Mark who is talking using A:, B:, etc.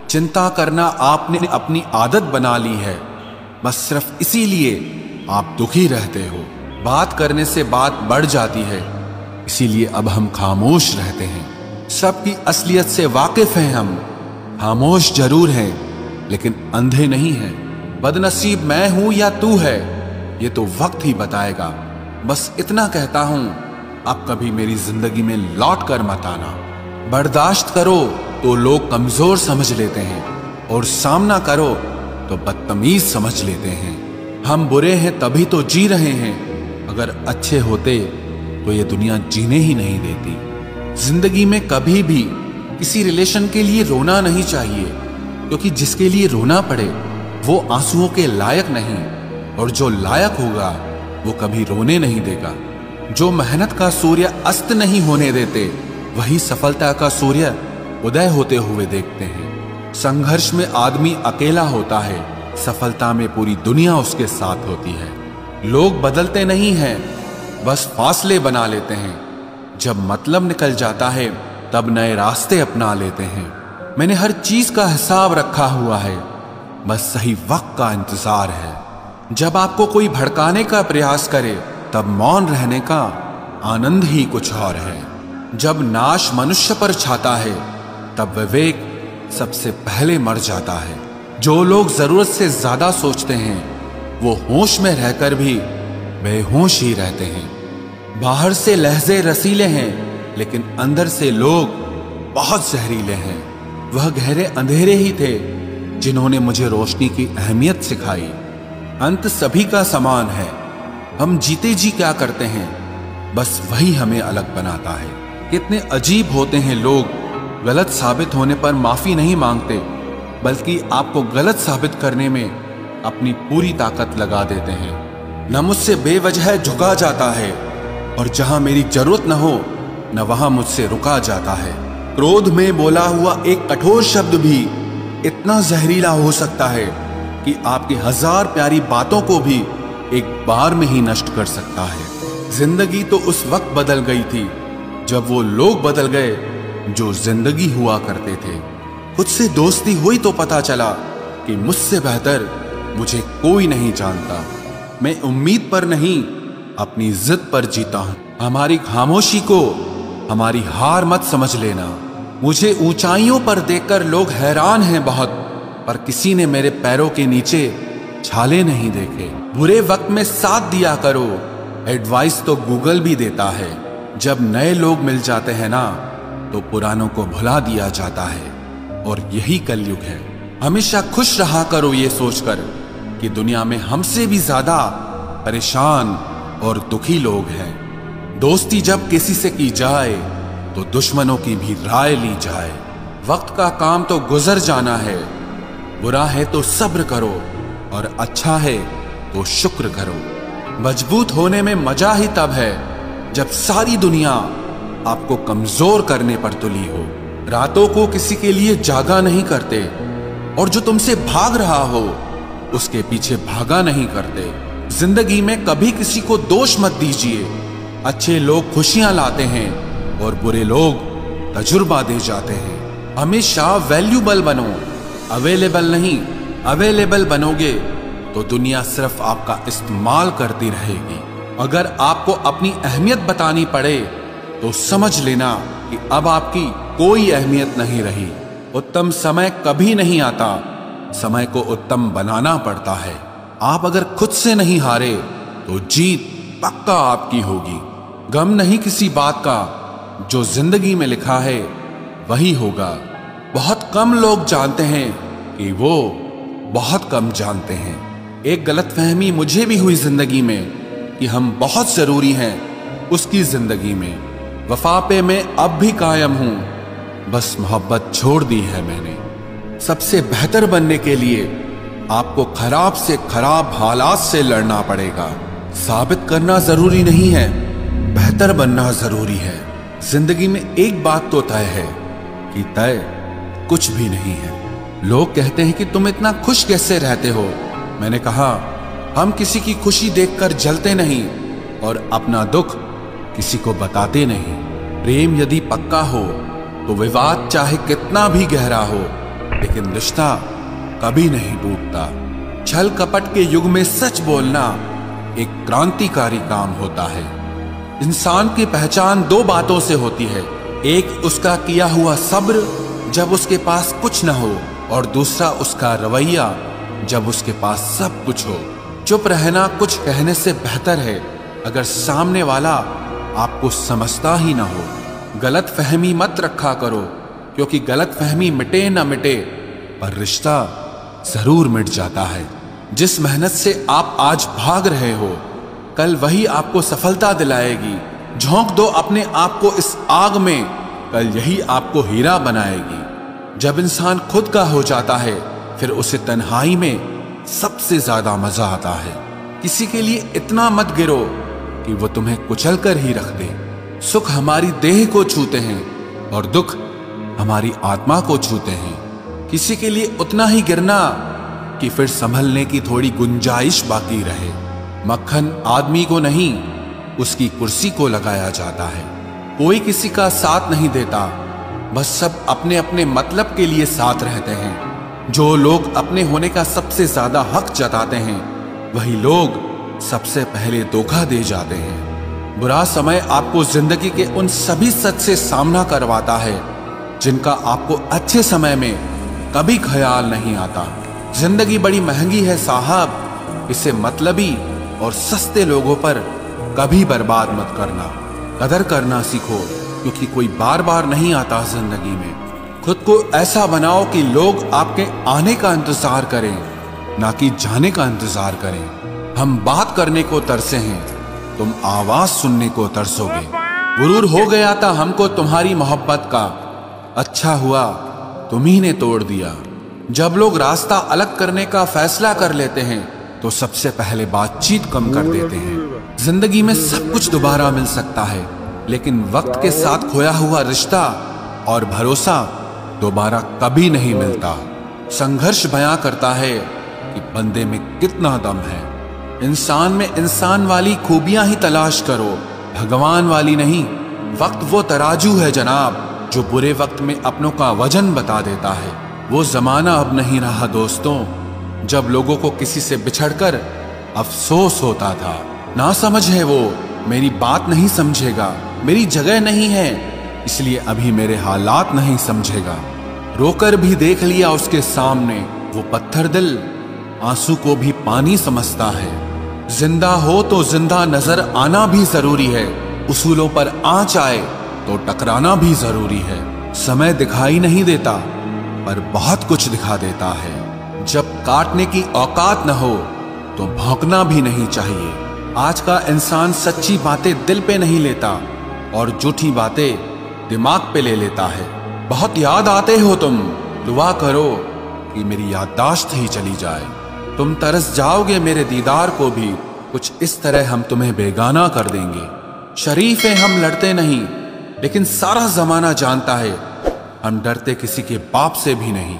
A: चिंता करना आपने अपनी आदत बना ली है, बस सिर्फ इसीलिए आप दुखी रहते हो। बात करने से बात बढ़ जाती है, इसीलिए अब हम खामोश रहते हैं। सबकी असलियत से वाकिफ हैं हम, खामोश जरूर हैं लेकिन अंधे नहीं हैं। बदनसीब मैं हूं या तू है, ये तो वक्त ही बताएगा। बस इतना कहता हूं, अब कभी मेरी जिंदगी में लौट कर मत आना। बर्दाश्त करो तो लोग कमजोर समझ लेते हैं, और सामना करो तो बदतमीज समझ लेते हैं। हम बुरे हैं तभी तो जी रहे हैं, अगर अच्छे होते तो ये दुनिया जीने ही नहीं देती। जिंदगी में कभी भी किसी रिलेशन के लिए रोना नहीं चाहिए, क्योंकि जिसके लिए रोना पड़े वो आंसुओं के लायक नहीं, और जो लायक होगा वो कभी रोने नहीं देगा। जो मेहनत का सूर्य अस्त नहीं होने देते, वही सफलता का सूर्य उदय होते हुए देखते हैं। संघर्ष में आदमी अकेला होता है, सफलता में पूरी दुनिया उसके साथ होती है। लोग बदलते नहीं हैं, बस फासले बना लेते हैं। जब मतलब निकल जाता है तब नए रास्ते अपना लेते हैं। मैंने हर चीज का हिसाब रखा हुआ है, बस सही वक्त का इंतजार है। जब आपको कोई भड़काने का प्रयास करे तब मौन रहने का आनंद ही कुछ और है। जब नाश मनुष्य पर छाता है तब विवेक सबसे पहले मर जाता है। जो लोग जरूरत से ज्यादा सोचते हैं वो होश में रहकर भी बेहोश ही रहते हैं। बाहर से लहजे रसीले हैं लेकिन अंदर से लोग बहुत जहरीले हैं। वह गहरे अंधेरे ही थे जिन्होंने मुझे रोशनी की अहमियत सिखाई। अंत सभी का समान है, हम जीते जी क्या करते हैं बस वही हमें अलग बनाता है। कितने अजीब होते हैं लोग, गलत साबित होने पर माफी नहीं मांगते, बल्कि आपको गलत साबित करने में अपनी पूरी ताकत लगा देते हैं। न मुझसे बेवजह झुका जाता है, और जहां मेरी जरूरत न हो न वहां मुझसे रुका जाता है। क्रोध में बोला हुआ एक कठोर शब्द भी इतना जहरीला हो सकता है कि आपकी 1000 प्यारी बातों को भी एक बार में ही नष्ट कर सकता है। जिंदगी तो उस वक्त बदल गई थी जब वो लोग बदल गए जो जिंदगी हुआ करते थे। खुद से दोस्ती हुई तो पता चला कि मुझसे बेहतर मुझे कोई नहीं जानता। मैं उम्मीद पर नहीं, अपनी जिद पर जीता हूं। हमारी खामोशी को हमारी हार मत समझ लेना। मुझे ऊंचाइयों पर देखकर लोग हैरान हैं बहुत, पर किसी ने मेरे पैरों के नीचे छाले नहीं देखे। बुरे वक्त में साथ दिया करो, एडवाइस तो गूगल भी देता है। जब नए लोग मिल जाते हैं ना तो पुरानों को भुला दिया जाता है, और यही कलयुग है। हमेशा खुश रहा करो ये सोचकर कि दुनिया में हमसे भी ज्यादा परेशान और दुखी लोग हैं। दोस्ती जब किसी से की जाए तो दुश्मनों की भी राय ली जाए। वक्त का काम तो गुजर जाना है, बुरा है तो सब्र करो, और अच्छा है तो शुक्र करो। मजबूत होने में मजा ही तब है जब सारी दुनिया आपको कमजोर करने पर तुली हो। रातों को किसी के लिए जागा नहीं करते, और जो तुमसे भाग रहा हो उसके पीछे भागा नहीं करते। जिंदगी में कभी किसी को दोष मत दीजिए। अच्छे लोग खुशियां लाते हैं और बुरे लोग तजुर्बा दे जाते हैं। हमेशा वैल्यूबल बनो, अवेलेबल नहीं। अवेलेबल बनोगे तो दुनिया सिर्फ आपका इस्तेमाल करती रहेगी। अगर आपको अपनी अहमियत बतानी पड़े तो समझ लेना कि अब आपकी कोई अहमियत नहीं रही। उत्तम समय कभी नहीं आता, समय को उत्तम बनाना पड़ता है। आप अगर खुद से नहीं हारे तो जीत पक्का आपकी होगी। गम नहीं किसी बात का, जो जिंदगी में लिखा है वही होगा। बहुत कम लोग जानते हैं कि वो बहुत कम जानते हैं। एक गलतफहमी मुझे भी हुई जिंदगी में कि हम बहुत जरूरी हैं उसकी जिंदगी में। वफा पे मैं अब भी कायम हूं, बस मोहब्बत छोड़ दी है मैंने। सबसे बेहतर बनने के लिए आपको खराब से खराब हालात से लड़ना पड़ेगा। साबित करना जरूरी नहीं है, बेहतर बनना जरूरी है। जिंदगी में एक बात तो तय है कि तय कुछ भी नहीं है। लोग कहते हैं कि तुम इतना खुश कैसे रहते हो। मैंने कहा, हम किसी की खुशी देखकर जलते नहीं और अपना दुख किसी को बताते नहीं। प्रेम यदि पक्का हो तो विवाद चाहे कितना भी गहरा हो लेकिन रिश्ता कभी नहीं टूटता। छल कपट के युग में सच बोलना एक क्रांतिकारी काम होता है। इंसान की पहचान दो बातों से होती है, एक उसका किया हुआ सब्र जब उसके पास कुछ न हो, और दूसरा उसका रवैया जब उसके पास सब कुछ हो। चुप रहना कुछ कहने से बेहतर है अगर सामने वाला आपको समझता ही ना हो। गलत फहमी मत रखा करो, क्योंकि गलत फहमी मिटे ना मिटे पर रिश्ता जरूर मिट जाता है। जिस मेहनत से आप आज भाग रहे हो, कल वही आपको सफलता दिलाएगी। झोंक दो अपने आप को इस आग में, कल यही आपको हीरा बनाएगी। जब इंसान खुद का हो जाता है, फिर उसे तन्हाई में सबसे ज्यादा मजा आता है। किसी के लिए इतना मत गिरो कि वो तुम्हें कुचल कर ही रख दे। सुख हमारी देह को छूते हैं और दुख हमारी आत्मा को छूते हैं। किसी के लिए उतना ही गिरना कि फिर संभलने की थोड़ी गुंजाइश बाकी रहे। मक्खन आदमी को नहीं, उसकी कुर्सी को लगाया जाता है। कोई किसी का साथ नहीं देता, बस सब अपने अपने मतलब के लिए साथ रहते हैं। जो लोग अपने होने का सबसे ज्यादा हक जताते हैं, वही लोग सबसे पहले धोखा दे जाते हैं। बुरा समय आपको जिंदगी के उन सभी सच से सामना करवाता है जिनका आपको अच्छे समय में कभी ख्याल नहीं आता। जिंदगी बड़ी महंगी है साहब, इसे मतलबी और सस्ते लोगों पर कभी बर्बाद मत करना। कदर करना सीखो, क्योंकि कोई बार बार नहीं आता जिंदगी में। खुद को ऐसा बनाओ कि लोग आपके आने का इंतजार करें, ना कि जाने का इंतजार करें। हम बात करने को तरसे हैं, तुम आवाज सुनने को तरसोगे। गुरूर हो गया था हमको तुम्हारी मोहब्बत का, अच्छा हुआ तुम्ही ने तोड़ दिया। जब लोग रास्ता अलग करने का फैसला कर लेते हैं, तो सबसे पहले बातचीत कम कर देते हैं। जिंदगी में सब कुछ दोबारा मिल सकता है, लेकिन वक्त के साथ खोया हुआ रिश्ता और भरोसा दोबारा कभी नहीं मिलता। संघर्ष बयां करता है कि बंदे में कितना दम है। इंसान में इंसान वाली खूबियां ही तलाश करो, भगवान वाली नहीं। वक्त वो तराजू है जनाब, जो बुरे वक्त में अपनों का वजन बता देता है। वो जमाना अब नहीं रहा दोस्तों, जब लोगों को किसी से बिछड़कर अफसोस होता था। ना समझ है वो, मेरी बात नहीं समझेगा, मेरी जगह नहीं है, इसलिए अभी मेरे हालात नहीं समझेगा। रोकर भी देख लिया उसके सामने, वो पत्थर दिल आंसू को भी पानी समझता है। जिंदा हो तो जिंदा नजर आना भी जरूरी है, उसूलों पर आंच आए तो टकराना भी जरूरी है। समय दिखाई नहीं देता, पर बहुत कुछ दिखा देता है। जब काटने की औकात न हो तो भौंकना भी नहीं चाहिए। आज का इंसान सच्ची बातें दिल पे नहीं लेता और झूठी बातें दिमाग पे ले लेता है। बहुत याद आते हो तुम, दुआ करो कि मेरी याददाश्त ही चली जाए। तुम तरस जाओगे मेरे दीदार को भी, कुछ इस तरह हम तुम्हें बेगाना कर देंगे। शरीफ हैं हम, लड़ते नहीं, लेकिन सारा जमाना जानता है हम डरते किसी के बाप से भी नहीं।